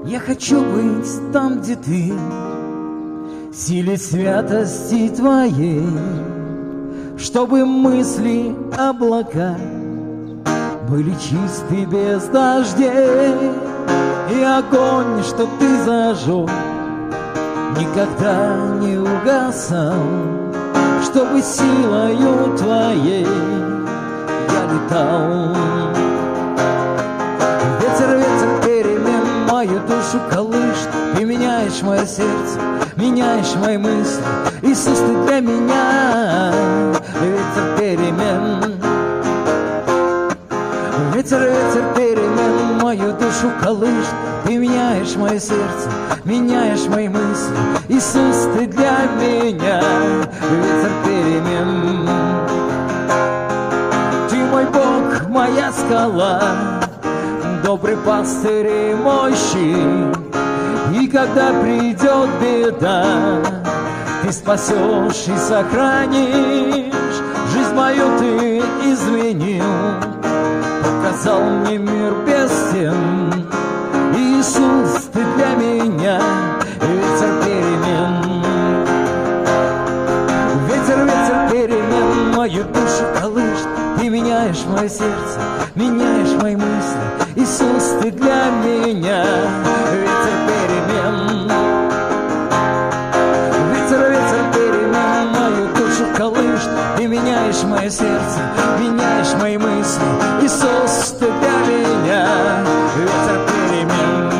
Я хочу быть там, где ты, в силе святости твоей, чтобы мысли облака были чисты без дождей, и огонь, что ты зажег, никогда не угасал, чтобы силою твоей я летал. Ветер, ветер перемен мою душу колышет, ты меняешь мое сердце, меняешь мои мысли. Иисус, ты для меня ветер перемен. Ветер, ветер перемен мою душу колышет, ты меняешь мое сердце, меняешь мои мысли. Иисус, ты для меня ветер перемен. Ты мой Бог, моя скала, добрый пастырь и мой щит. И когда придет беда, ты спасешь и сохранишь. Жизнь мою ты изменил, показал мне мир без стен. Иисус, ты для меня ветер перемен. Ветер, ветер перемен мою душу колышет, ты меняешь мое сердце, меняешь мои мысли. Иисус, ты для меня ветер перемен. Ветер, ветер перемен мою душу колышет, ты меняешь мое сердце, меняешь мои мысли. Иисус, ты для меня ветер перемен.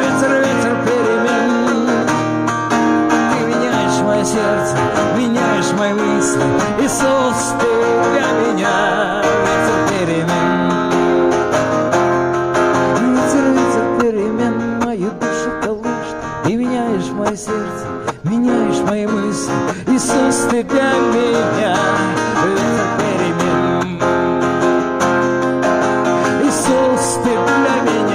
Ветер, ветер перемен, ты меняешь мое сердце, меняешь мои мысли. Иисус, ты для меня ветер перемен. Ветер, ветер перемен мою душу колышет, ты меняешь мое сердце, меняешь мои мысли. Иисус, ты для меня ветер перемен. Иисус, ты для меня